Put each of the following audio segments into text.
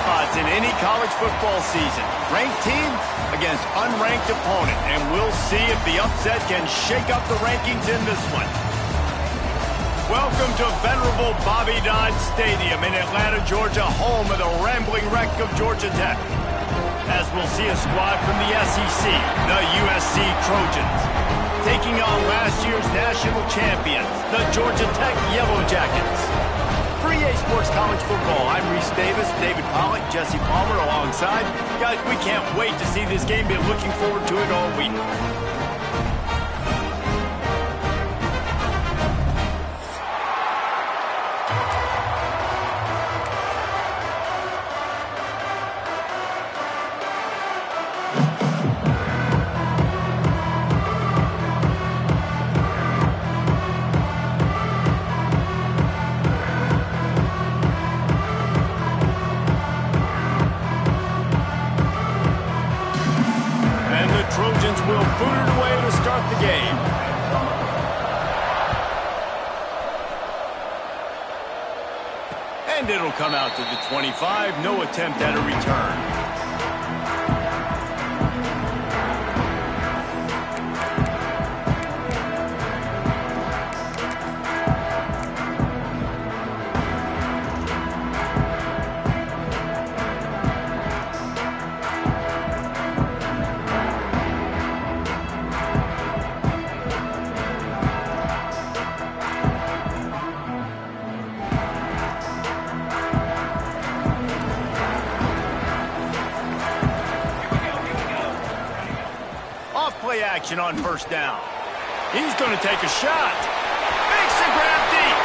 spots in any college football season. Ranked team against unranked opponent, and we'll see if the upset can shake up the rankings in this one. Welcome to venerable Bobby Dodd Stadium in Atlanta, Georgia, home of the rambling wreck of Georgia Tech. As we'll see a squad from the SEC, the USC Trojans, taking on last year's national champions, the Georgia Tech Yellow Jackets. For EA Sports College Football, I'm Reese Davis, David Pollack, Jesse Palmer alongside. Guys, we can't wait to see this game. Been looking forward to it all week. Will boot it away to start the game. And it'll come out to the 25. No attempt at a return. Play action on first down. He's going to take a shot. Makes the grab deep.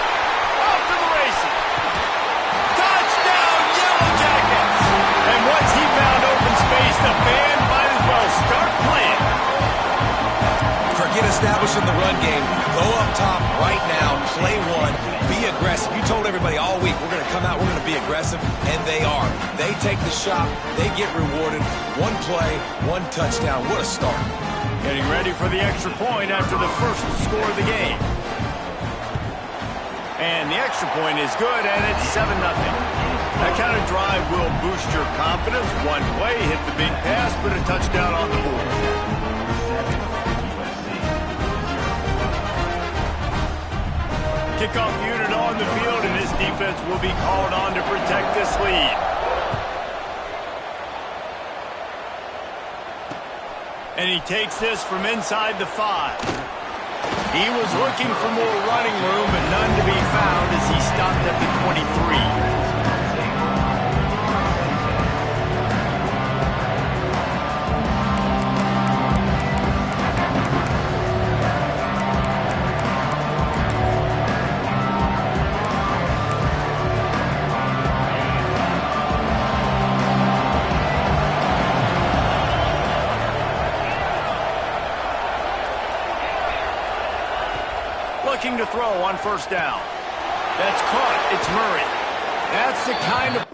Off to the races. Touchdown, Yellow Jackets. And once he found open space, the band might as well start playing. Forget establishing the run game. Go up top right now. Play one. Be aggressive. You told everybody all week, we're going to come out, we're going to be aggressive, and they are. They take the shot. They get rewarded. One play, one touchdown. What a start. Getting ready for the extra point after the first score of the game. And the extra point is good, and it's 7-0. That kind of drive will boost your confidence. One play, hit the big pass, put a touchdown on the board. Kickoff unit on the field, and this defense will be called on to protect this lead. And he takes this from inside the 5. He was looking for more running room, but none to be found as he stopped at the 23. Looking to throw on first down. That's caught. It's Murray. That's the kind of...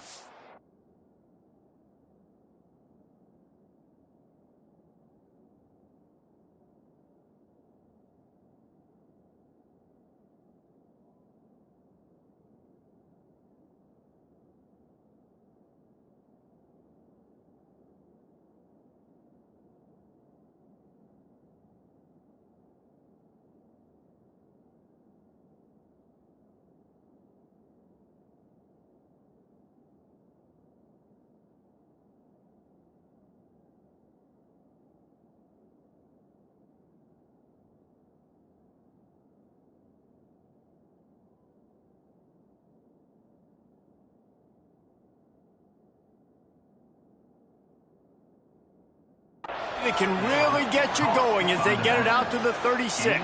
It can really get you going as they get it out to the 36.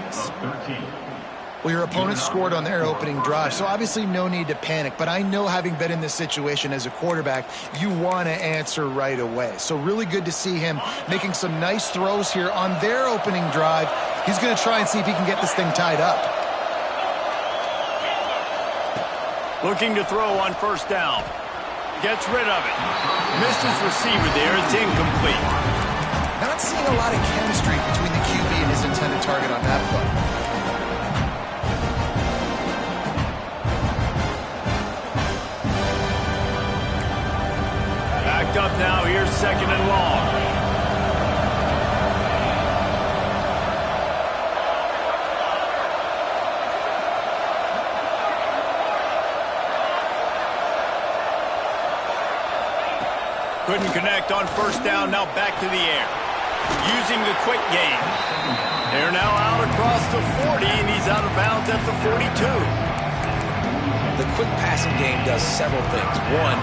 Well, your opponent scored on their opening drive, so obviously no need to panic. But I know, having been in this situation as a quarterback, you want to answer right away. So really good to see him making some nice throws here on their opening drive. He's going to try and see if he can get this thing tied up. Looking to throw on first down. Gets rid of it. Misses receiver there. It's incomplete. Not seeing a lot of chemistry between the QB and his intended target on that play. up now. Here's 2nd and long. Couldn't connect on 1st down. Now back to the air. Using the quick game. They're now out across the 40, and he's out of bounds at the 42. The quick passing game does several things. One,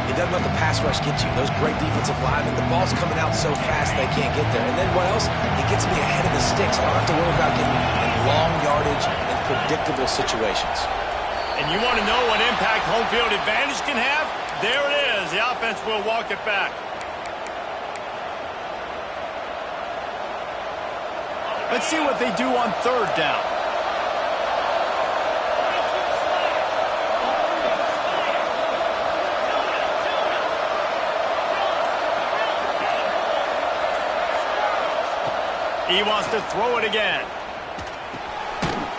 it doesn't let the pass rush get you. Those great defensive linemen, the ball's coming out so fast they can't get there. And then what else? It gets me ahead of the sticks. I don't have to worry about getting in long yardage and predictable situations. And you want to know what impact home field advantage can have? There it is. The offense will walk it back. Let's see what they do on 3rd down. He wants to throw it again.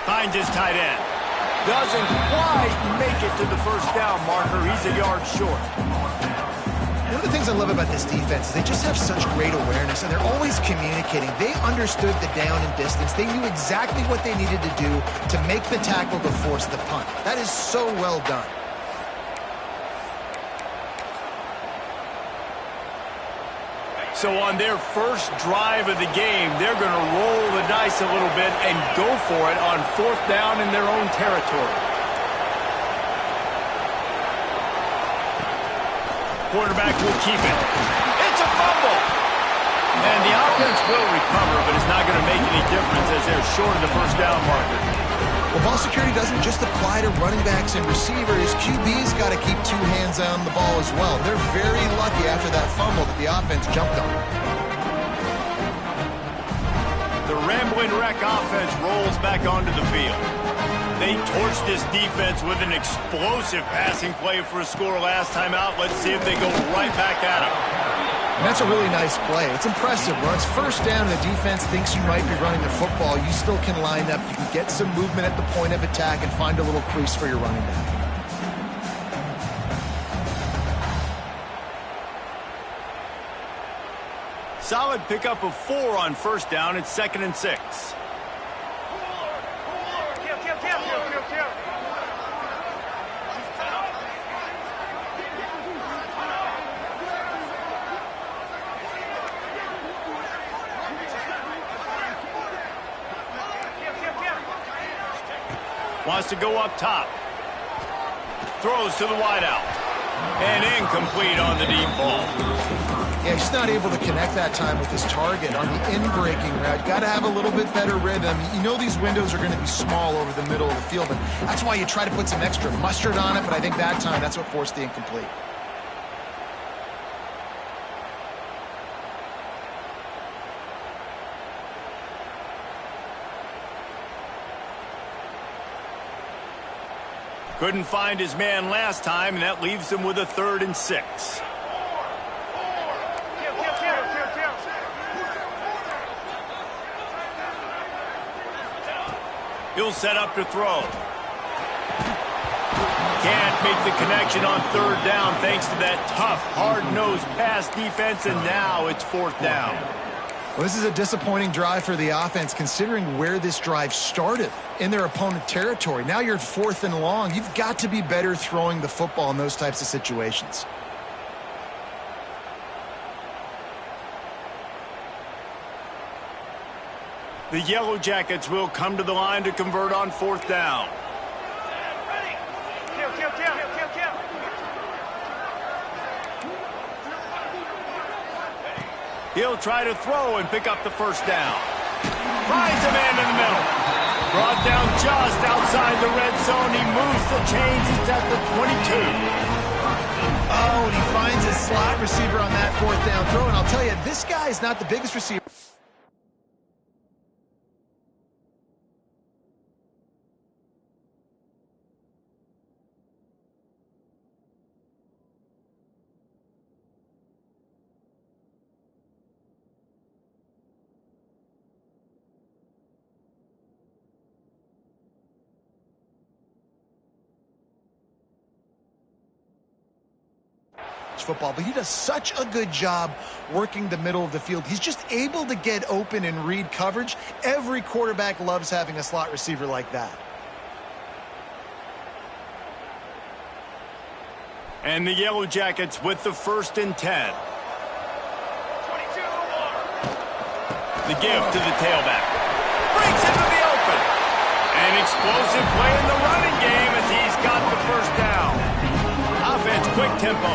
Finds his tight end. Doesn't quite make it to the 1st down marker. He's a yard short. One of the things I love about this defense is they just have such great awareness, and they're always communicating. They understood the down and distance. They knew exactly what they needed to do to make the tackle to force the punt. That is so well done. So on their first drive of the game, they're going to roll the dice a little bit and go for it on 4th down in their own territory. Quarterback will keep it. It's a fumble! And the offense will recover, but it's not going to make any difference as they're short of the 1st down marker. Well, ball security doesn't just apply to running backs and receivers. QB's got to keep 2 hands on the ball as well. They're very lucky after that fumble that the offense jumped on. The Rambling Wreck offense rolls back onto the field. They torched this defense with an explosive passing play for a score last time out. Let's see if they go right back at him. And that's a really nice play. It's impressive. When it's 1st down and the defense thinks you might be running the football, you still can line up. You can get some movement at the point of attack and find a little crease for your running back. Solid pickup of 4 on 1st down. It's 2nd and 6. Wants to go up top. Throws to the wideout. And incomplete on the deep ball. Yeah, he's not able to connect that time with his target on the in-breaking route. Got to have a little bit better rhythm. You know these windows are going to be small over the middle of the field, and that's why you try to put some extra mustard on it, but I think that time that's what forced the incomplete. Couldn't find his man last time, and that leaves him with a 3rd and 6. He'll set up to throw. Can't make the connection on 3rd down thanks to that tough, hard-nosed pass defense, and now it's 4th down. Well, this is a disappointing drive for the offense, considering where this drive started, in their opponent territory. Now you're at 4th and long. You've got to be better throwing the football in those types of situations. The Yellow Jackets will come to the line to convert on 4th down. He'll try to throw and pick up the 1st down. Finds a man in the middle. Brought down just outside the red zone. He moves the chains. He's at the 22. Oh, and he finds his slot receiver on that 4th down throw. And I'll tell you, this guy's not the biggest receiver. football, but he does such a good job working the middle of the field. He's just able to get open and read coverage. Every quarterback loves having a slot receiver like that. And the Yellow Jackets with the 1st and 10. The give to the tailback. Breaks into the open. An explosive play in the running game as he's got the 1st down. Offense, quick tempo.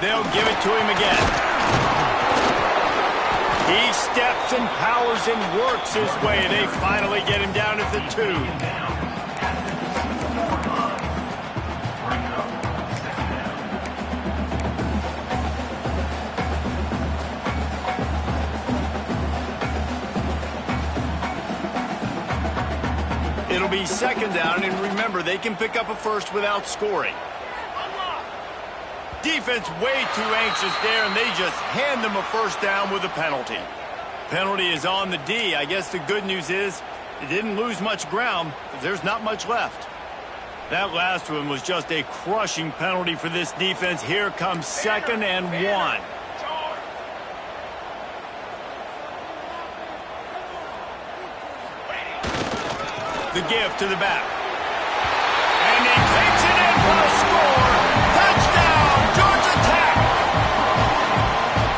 They'll give it to him again. He steps and powers and works his way. They finally get him down at the 2. It'll be 2nd down, and remember, they can pick up a 1st without scoring. Defense way too anxious there, and they just hand them a 1st down with a penalty. Penalty is on the D. I guess the good news is it didn't lose much ground because there's not much left. That last one was just a crushing penalty for this defense. Here comes 2nd and 1. The give to the back. And he takes it in for a score. Touchdown, Georgia Tech!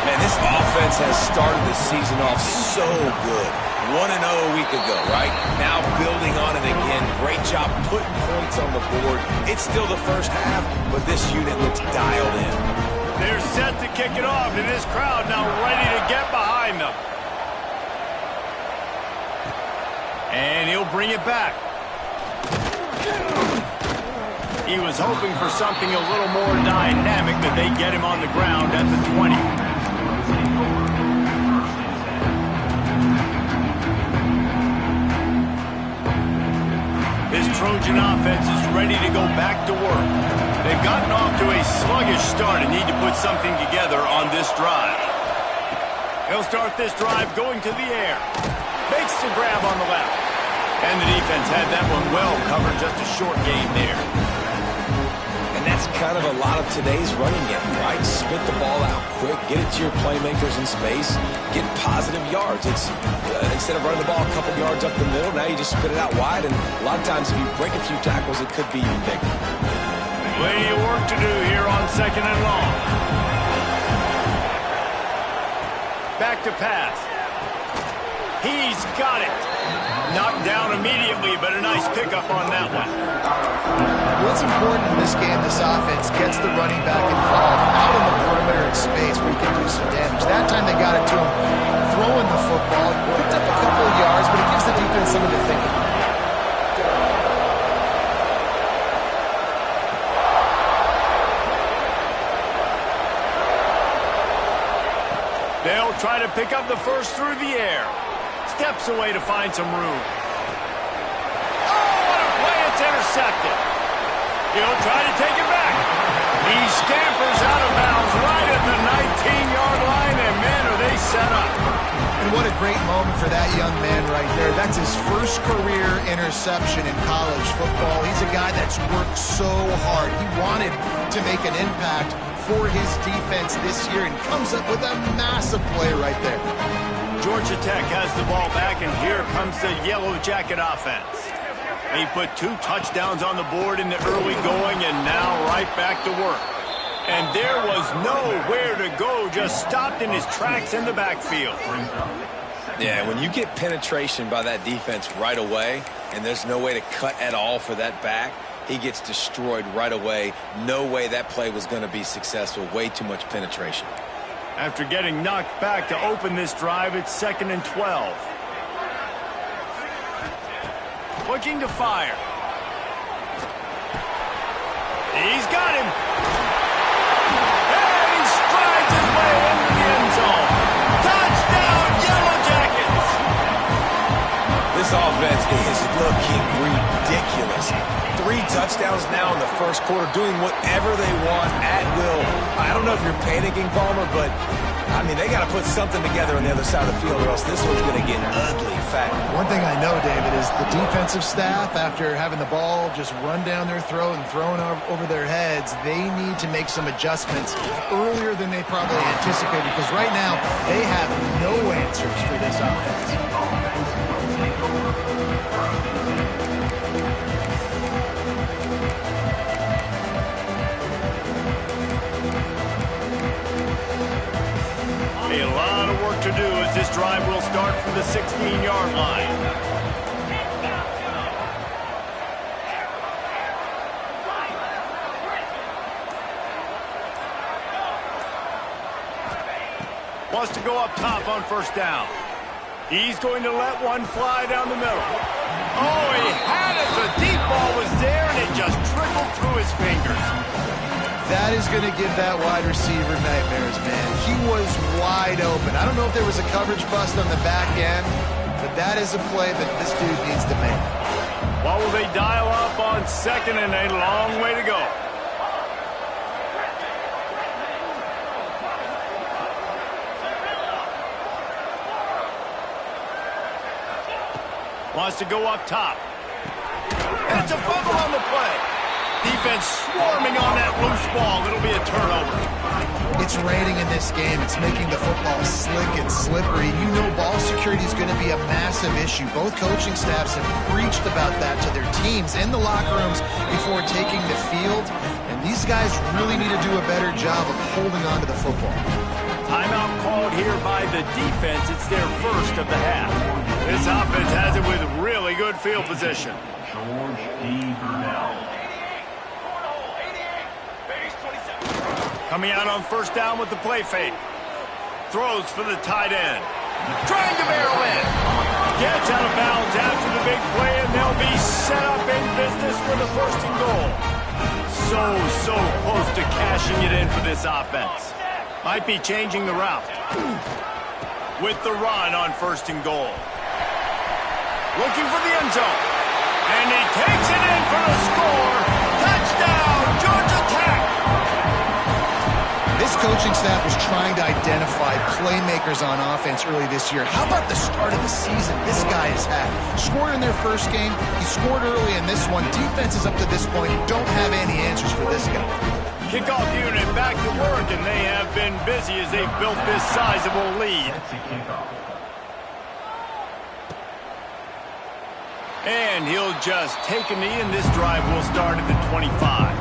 Man, this offense has started the season off so good. 1-0 a week ago, right? Now building on it again. Great job putting points on the board. It's still the 1st half, but this unit looks dialed in. They're set to kick it off, and this crowd now ready to get behind them. And he'll bring it back. He was hoping for something a little more dynamic, that they get him on the ground at the 20. This Trojan offense is ready to go back to work. They've gotten off to a sluggish start and need to put something together on this drive. He'll start this drive going to the air. Makes the grab on the left. And the defense had that one well covered, just a short gain there. And that's kind of a lot of today's running game, right? Spit the ball out quick, get it to your playmakers in space, get positive yards. It's instead of running the ball a couple yards up the middle, now you just spit it out wide, and a lot of times if you break a few tackles, it could be even bigger. Plenty of work to do here on 2nd and long. Back to pass. He's got it. Knocked down immediately, but a nice pickup on that one. What's important in this game, this offense gets the running back involved out in the perimeter in space where he can do some damage. That time they got it to him throwing the football. Picked up a couple of yards, but it gives the defense something to think about. They'll try to pick up the 1st through the air. Steps away to find some room. Oh, what a play! It's intercepted. He'll try to take it back. He scampers out of bounds right at the 19-yard line, and man, are they set up. And what a great moment for that young man right there. That's his 1st career interception in college football. He's a guy that's worked so hard. He wanted to make an impact for his defense this year and comes up with a massive play right there. Georgia Tech has the ball back, and here comes the Yellow Jacket offense. He put 2 touchdowns on the board in the early going, and now right back to work. And there was nowhere to go, just stopped in his tracks in the backfield. Yeah, when you get penetration by that defense right away, and there's no way to cut at all for that back, he gets destroyed right away. No way that play was going to be successful. Way too much penetration. After getting knocked back to open this drive, it's 2nd and 12. Looking to fire. He's got him. And he strides his way into the end zone. Touchdown, Yellow Jackets! This offense is looking ridiculous. 3 touchdowns now in the 1st quarter, doing whatever they want at will. I don't know if you're panicking, Palmer, but I mean, they got to put something together on the other side of the field or else this one's going to get ugly fast. One thing I know, David, is the defensive staff, after having the ball just run down their throat and thrown over their heads, they need to make some adjustments earlier than they probably anticipated, because right now they have no answers for this offense. A lot of work to do as this drive will start from the 16-yard line. Wants to go up top on first down. He's going to let one fly down the middle. Oh, he had it. The deep ball was there, and it just trickled through his fingers. That is going to give that wide receiver nightmares, man. He was wide open. I don't know if there was a coverage bust on the back end, but that is a play that this dude needs to make. What will they dial up on second, and a long way to go? Wants to go up top. And it's a fumble on the play. Defense swarming on that loose ball. It'll be a turnover. It's raining in this game. It's making the football slick and slippery. You know ball security is going to be a massive issue. Both coaching staffs have preached about that to their teams in the locker rooms before taking the field. And these guys really need to do a better job of holding on to the football. Timeout called here by the defense. It's their first of the half. This offense has it with really good field position. Coming out on first down with the play fake. Throws for the tight end. Trying to barrel in. Gets out of bounds after the big play, and they'll be set up in business for the first and goal. So close to cashing it in for this offense. Might be changing the route. With the run on first and goal. Looking for the end zone. And he takes it in for the score. Touchdown, Georgia Tech. This coaching staff was trying to identify playmakers on offense early this year. How about the start of the season this guy has had? Scored in their first game. He scored early in this one. Defenses up to this point don't have any answers for this guy. Kickoff unit back to work, and they have been busy as they've built this sizable lead. And he'll just take a knee, and this drive will start at the 25.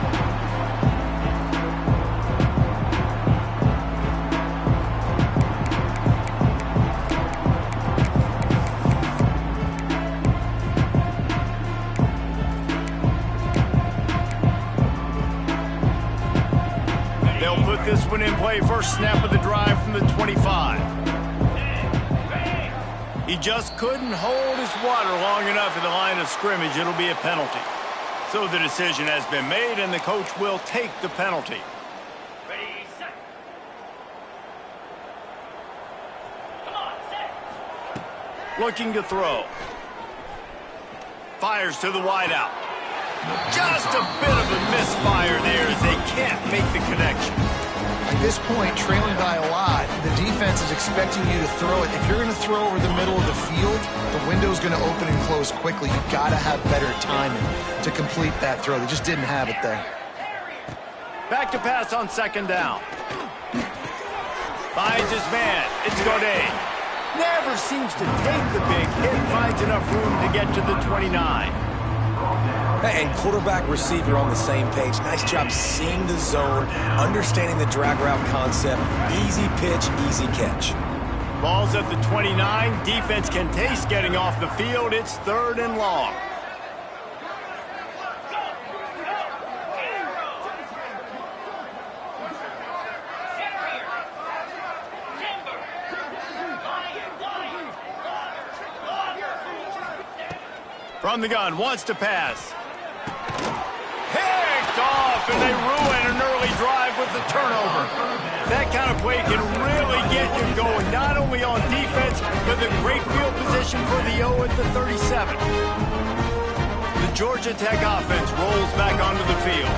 They'll put this one in play. First snap of the drive from the 25. He just couldn't hold his water long enough at the line of scrimmage. It'll be a penalty. So the decision has been made, and the coach will take the penalty. Looking to throw. Fires to the wideout. Just a bit of a misfire there as they can't make the connection. At this point, trailing by a lot, the defense is expecting you to throw it. If you're going to throw over the middle of the field, the window's going to open and close quickly. You've got to have better timing to complete that throw. They just didn't have it there. Back to pass on second down. Finds his man. It's Godet. Never seems to take the big hit. Finds enough room to get to the 29. And quarterback receiver on the same page. Nice job seeing the zone, understanding the drag route concept. Easy pitch, easy catch. Ball's at the 29. Defense can taste getting off the field. It's third and long. From the gun, wants to pass. Picked off, and they ruin an early drive with the turnover. That kind of play can really get you going, not only on defense, but the great field position for the O at the 37. The Georgia Tech offense rolls back onto the field.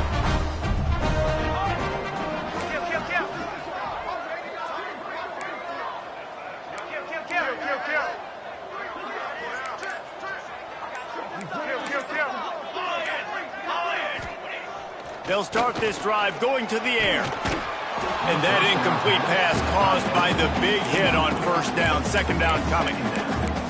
They'll start this drive going to the air. And that incomplete pass caused by the big hit on first down, second down coming.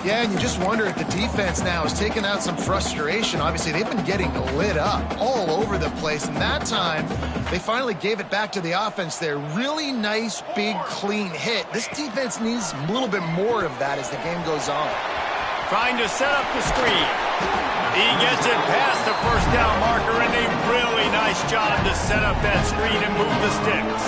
Yeah, and you just wonder if the defense now is taking out some frustration. Obviously, they've been getting lit up all over the place, and that time they finally gave it back to the offense there. Really nice, big, clean hit. This defense needs a little bit more of that as the game goes on. Trying to set up the screen. He gets it past the first down marker, and a really nice job to set up that screen and move the sticks.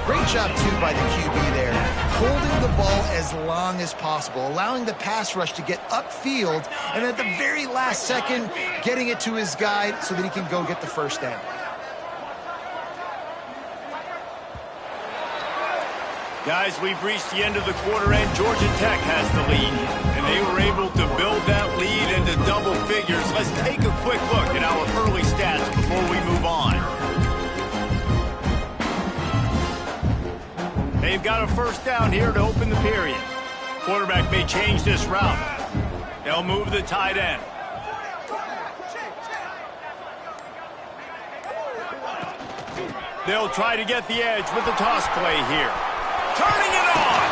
Great job, too, by the QB there. Holding the ball as long as possible, allowing the pass rush to get upfield, and at the very last second, getting it to his guy so that he can go get the first down. Guys, we've reached the end of the quarter, and Georgia Tech has the lead, and they were able to build that lead into double figures. Let's take a quick look at our early stats before we move on. They've got a first down here to open the period. Quarterback may change this route. They'll move the tight end. They'll try to get the edge with the toss play here. Turning it on.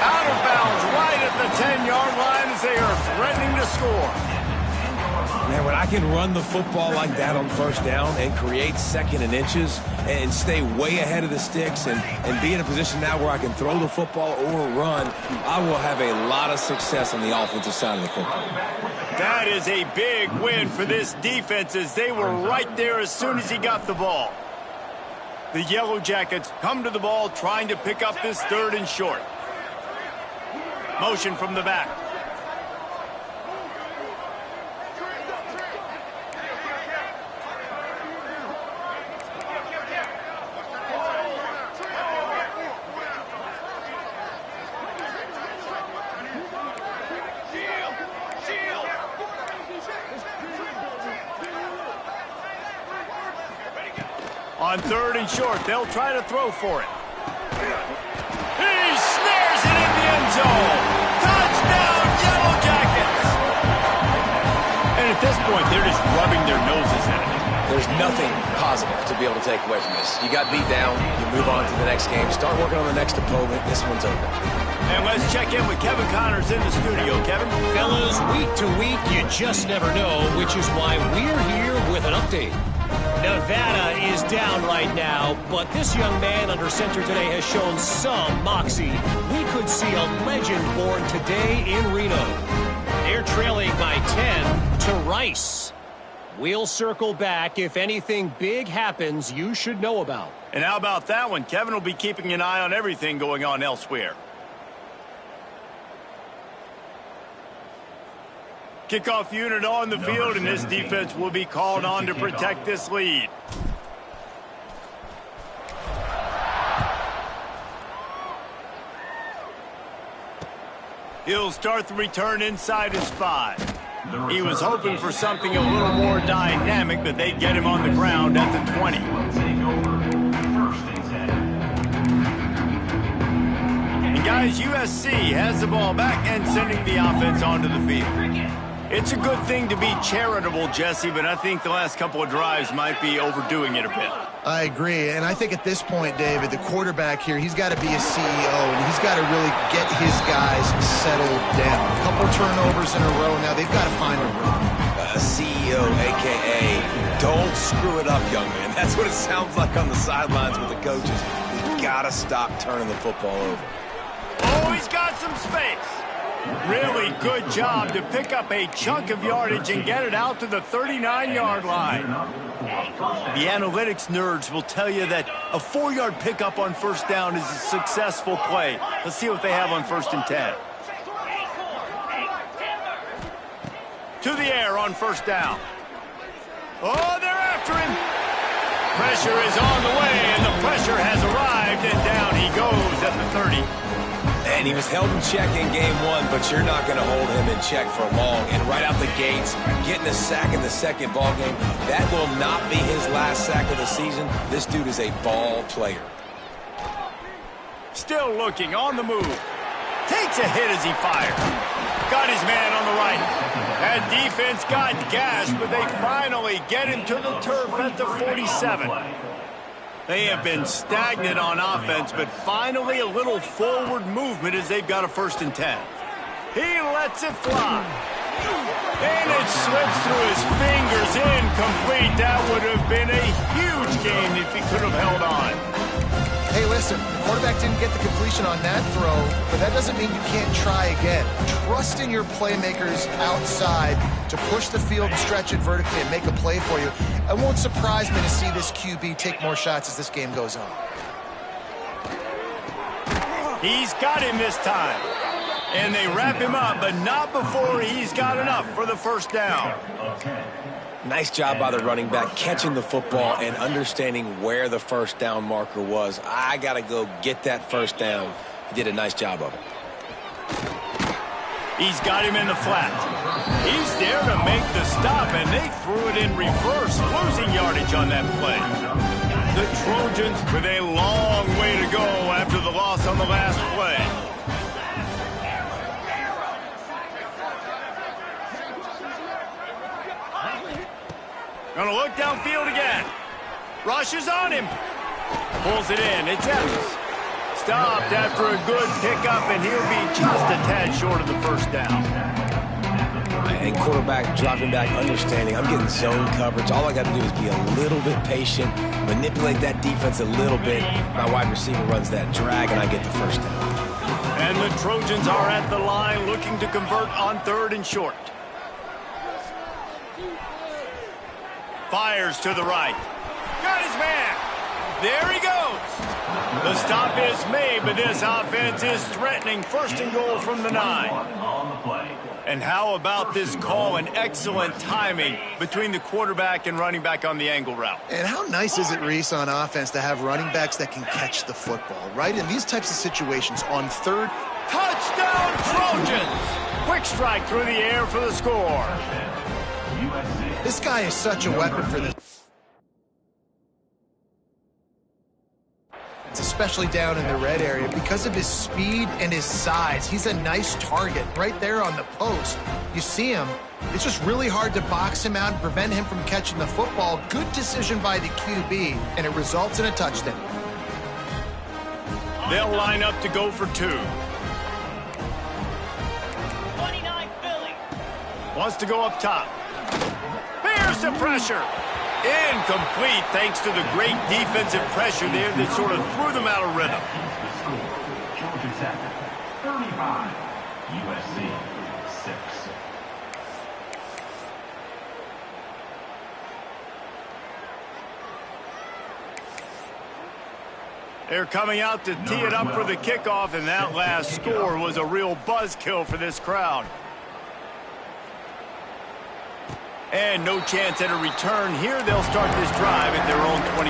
Out of bounds right at the 10-yard line as they are threatening to score. Man, when I can run the football like that on first down and create second and inches and stay way ahead of the sticks and be in a position now where I can throw the football or run, I will have a lot of success on the offensive side of the football. That is a big win for this defense as they were right there as soon as he got the ball. The Yellow Jackets come to the ball trying to pick up this third and short. Motion from the back. On third and short, they'll try to throw for it. He snares it in the end zone. Touchdown, Yellow Jackets! And at this point, they're just rubbing their noses at it. There's nothing positive to be able to take away from this. You got beat down, you move on to the next game, start working on the next opponent. This one's over. And let's check in with Kevin Connors in the studio. Kevin? Fellas, week to week, you just never know, which is why we're here with an update. Nevada is down right now, but this young man under center today has shown some moxie. We could see a legend born today in Reno. They're trailing by 10 to Rice. We'll circle back if anything big happens you should know about. And how about that one? Kevin will be keeping an eye on everything going on elsewhere. Kickoff unit on the field, and this defense will be called on to protect this lead. He'll start the return inside his 5. He was hoping for something a little more dynamic, but they'd get him on the ground at the 20. And guys, USC has the ball back and sending the offense onto the field. It's a good thing to be charitable, Jesse, but I think the last couple of drives might be overdoing it a bit. I agree, and I think at this point, David, the quarterback here, he's got to be a CEO, and he's got to really get his guys settled down. A couple turnovers in a row now. They've got to find a rhythm. CEO, a.k.a. don't screw it up, young man. That's what it sounds like on the sidelines with the coaches. You've got to stop turning the football over. Oh, he's got some space. Really good job to pick up a chunk of yardage and get it out to the 39-yard line. The analytics nerds will tell you that a 4-yard pickup on first down is a successful play. Let's see what they have on first and 10. To the air on first down. Oh, they're after him. Pressure is on the way, and the pressure has arrived, and down he goes at the 30. And he was held in check in game 1, but you're not going to hold him in check for long. And right out the gates, getting a sack in the second ball game, that will not be his last sack of the season. This dude is a ball player. Still looking on the move. Takes a hit as he fires. Got his man on the right. That defense defense got gashed, but they finally get him to the turf at the 47. They have been stagnant on offense, but finally a little forward movement as they've got a 1st and 10. He lets it fly. And it slips through his fingers, incomplete. That would have been a huge game if he could have held on. Hey, listen, the quarterback didn't get the completion on that throw, but that doesn't mean you can't try again. Trust in your playmakers outside to push the field and stretch it vertically and make a play for you. It won't surprise me to see this QB take more shots as this game goes on. He's got him this time. And they wrap him up, but not before he's got enough for the 1st down. Nice job by the running back catching the football and understanding where the 1st down marker was. I got to go get that 1st down. He did a nice job of it. He's got him in the flat. He's there to make the stop, and they threw it in reverse, losing yardage on that play. The Trojans with a long way to go after the loss on the last play. Gonna look downfield again. Rushes on him. Pulls it in. It's Evans. Stopped after a good pickup, and he'll be just a tad short of the 1st down. And quarterback dropping back, understanding I'm getting zone coverage. All I got to do is be a little bit patient, manipulate that defense a little bit. My wide receiver runs that drag, and I get the 1st down. And the Trojans are at the line looking to convert on 3rd and short. Fires to the right. Got his man. There he goes. The stop is made, but this offense is threatening 1st and goal from the 9. And how about this call and excellent timing between the quarterback and running back on the angle route? And how nice is it, Reese, on offense to have running backs that can catch the football, right? In these types of situations, on 3rd. Touchdown, Trojans! Quick strike through the air for the score. This guy is such a weapon for this. It's especially down in the red area because of his speed and his size. He's a nice target right there on the post. You see him. It's just really hard to box him out and prevent him from catching the football. Good decision by the QB, and it results in a touchdown. They'll line up to go for 2. 29 Philly. Wants to go up top. Bears the pressure. Incomplete thanks to the great defensive pressure there that sort of threw them out of rhythm. Georgia Tech, 35. USC, 6. They're coming out to tee it up for the kickoff, and that last score was a real buzzkill for this crowd. And no chance at a return here. They'll start this drive at their own 25.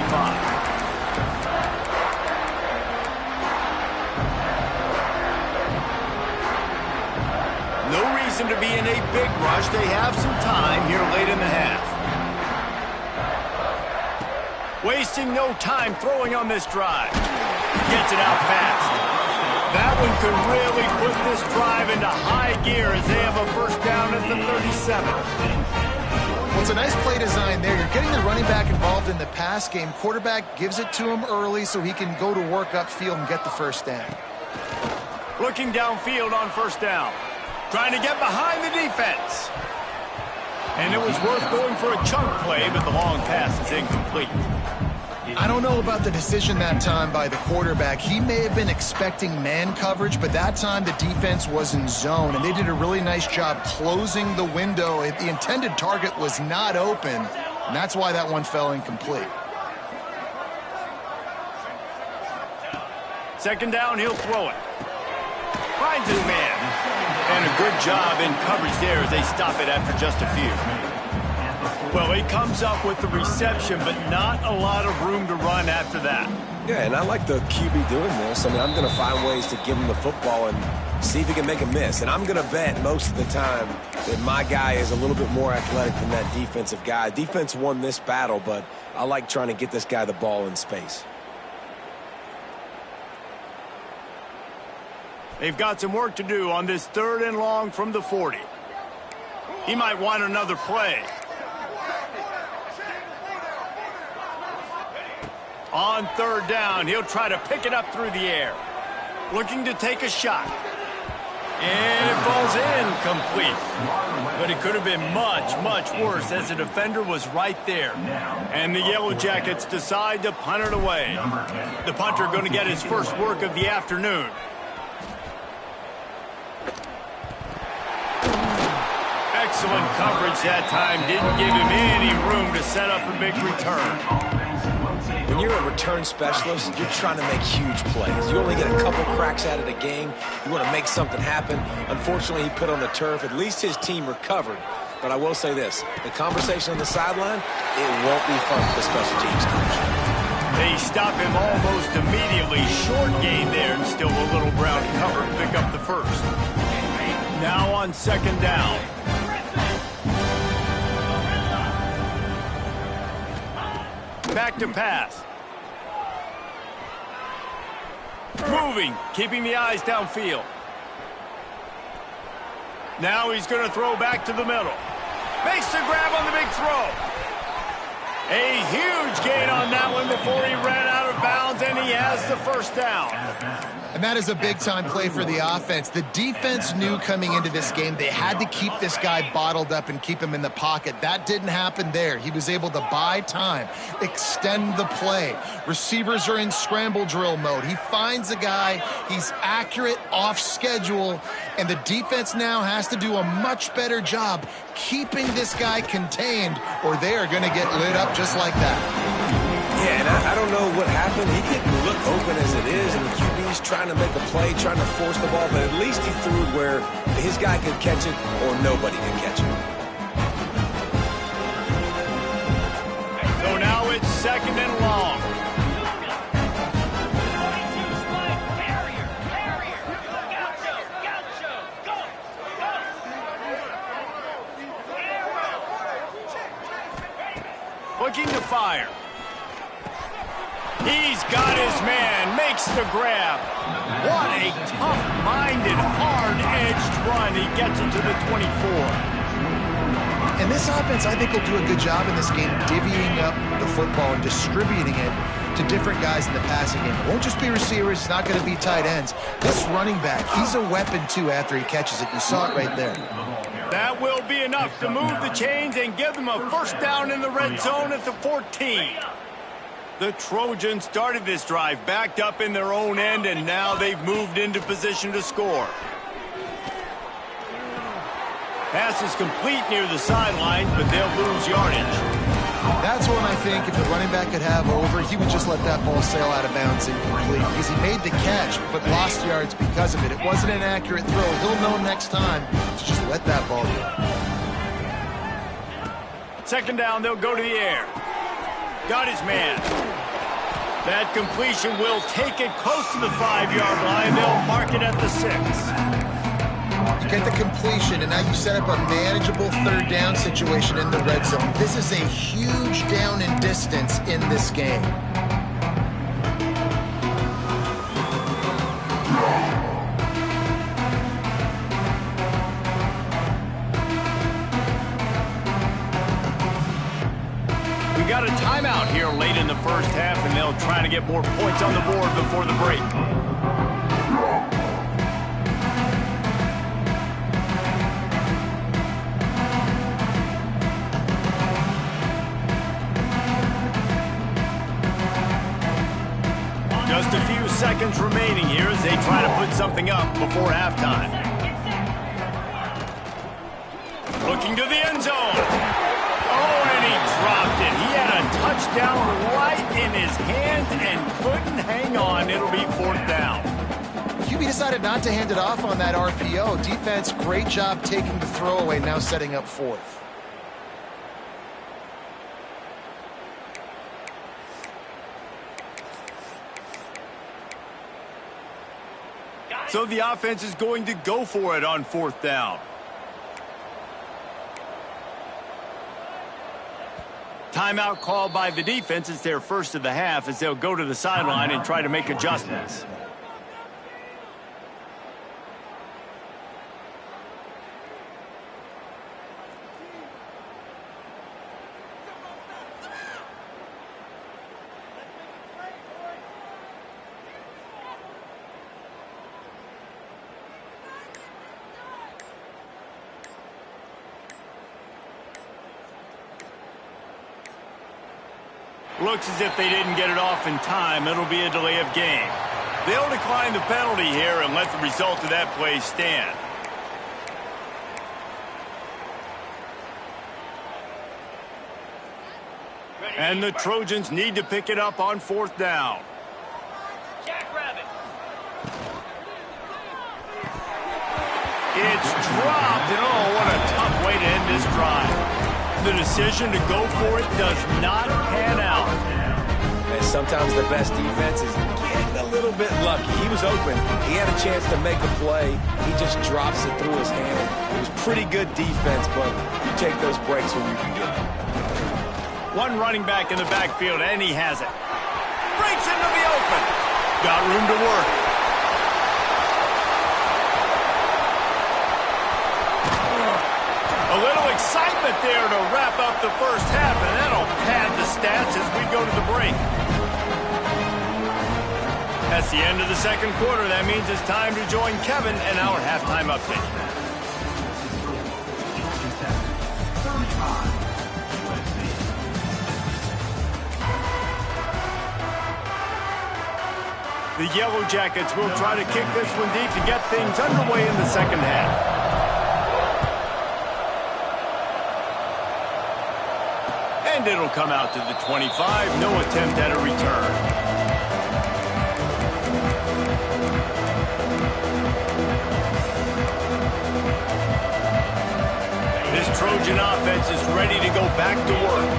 No reason to be in a big rush. They have some time here late in the half. Wasting no time throwing on this drive. Gets it out fast. That one could really put this drive into high gear as they have a 1st down at the 37. Well, it's a nice play design there. You're getting the running back involved in the pass game. Quarterback gives it to him early so he can go to work upfield and get the 1st down. Looking downfield on 1st down. Trying to get behind the defense. And it was worth going for a chunk play, but the long pass is incomplete. I don't know about the decision that time by the quarterback. He may have been expecting man coverage, but that time the defense was in zone, and they did a really nice job closing the window. The intended target was not open, and that's why that one fell incomplete. 2nd down, he'll throw it. Finds his man. And a good job in coverage there as they stop it after just a few. Well, he comes up with the reception, but not a lot of room to run after that. Yeah, and I like the QB doing this. I mean, I'm going to find ways to give him the football and see if he can make a miss. And I'm going to bet most of the time that my guy is a little bit more athletic than that defensive guy. Defense won this battle, but I like trying to get this guy the ball in space. They've got some work to do on this 3rd and long from the 40. He might want another play. On third down, he'll try to pick it up through the air. Looking to take a shot. And it falls incomplete. But it could have been much, much worse as the defender was right there. And the Yellow Jackets decide to punt it away. The punter going to get his first work of the afternoon. Excellent coverage that time. Didn't give him any room to set up a big return. When you're a return specialist, you're trying to make huge plays. You only get a couple cracks at it a game. You want to make something happen. Unfortunately, he put on the turf. At least his team recovered. But I will say this, the conversation on the sideline, it won't be fun for the special teams coach. They stop him almost immediately. Short gain there, and still a little ground cover to pick up the first. Now on second down. Back to pass. Moving, keeping the eyes downfield. Now he's going to throw back to the middle. Makes the grab on the big throw. A huge gain on that one before he ran out of bounds, and he has the first down. And that is a big-time play for the offense. The defense knew coming into this game they had to keep this guy bottled up and keep him in the pocket. That didn't happen there. He was able to buy time, extend the play. Receivers are in scramble drill mode. He finds a guy, he's accurate, off schedule, and the defense now has to do a much better job keeping this guy contained, or they are going to get lit up just like that. Yeah, and I don't know what happened. He didn't look open as it is, and the QB's trying to make a play, trying to force the ball, but at least he threw it where his guy could catch it or nobody could catch it. So now it's second and long. Looking to fire. He's got his man, makes the grab. What a tough-minded, hard-edged run. He gets it to the 24. And this offense, I think, will do a good job in this game divvying up the football and distributing it to different guys in the passing game. It won't just be receivers. It's not going to be tight ends. This running back, he's a weapon, too, after he catches it. You saw it right there. That will be enough to move the chains and give them a first down in the red zone at the 14. The Trojans started this drive backed up in their own end, and now they've moved into position to score. Pass is complete near the sidelines, but they'll lose yardage. That's one I think if the running back could have over, he would just let that ball sail out of bounds incomplete because he made the catch but lost yards because of it. It wasn't an accurate throw. He'll know next time to just let that ball go. Second down, they'll go to the air. Got his man. That completion will take it close to the 5-yard line. They'll mark it at the 6. You get the completion, and now you set up a manageable third down situation in the red zone. This is a huge down in distance in this game. We got a timeout here late in the first half, and they'll try to get more points on the board before the break. Just a few seconds remaining here as they try to put something up before halftime. Looking to the end zone. Oh, and he dropped it. He had a touchdown right in his hands and couldn't hang on. It'll be fourth down. QB decided not to hand it off on that RPO. Defense, great job taking the throwaway, now setting up fourth. So the offense is going to go for it on fourth down. Timeout called by the defense. It's their first of the half as they'll go to the sideline and try to make adjustments. Looks as if they didn't get it off in time. It'll be a delay of game. They'll decline the penalty here and let the result of that play stand. And the Trojans need to pick it up on 4th down. Jackrabbit. It's dropped, and oh, what a tough way to end this drive. The decision to go for it does not pan out. And sometimes the best defense is getting a little bit lucky. He was open. He had a chance to make a play. He just drops it through his hand. It was pretty good defense, but you take those breaks when you can get them. One running back in the backfield, and he has it. Breaks into the open. Got room to work. A little excitement there to wrap up the first half, and that'll pad the stats as we go to the break. That's the end of the second quarter. That means it's time to join Kevin and our halftime update. The Yellow Jackets will try to kick this one deep to get things underway in the second half. And it'll come out to the 25. No attempt at a return. This Trojan offense is ready to go back to work.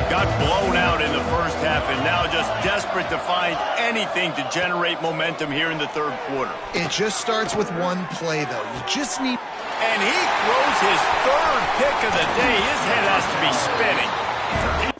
Got blown out in the first half and now just desperate to find anything to generate momentum here in the third quarter. It just starts with one play, though. You just need... And he throws his third pick of the day. His head has to be spinning.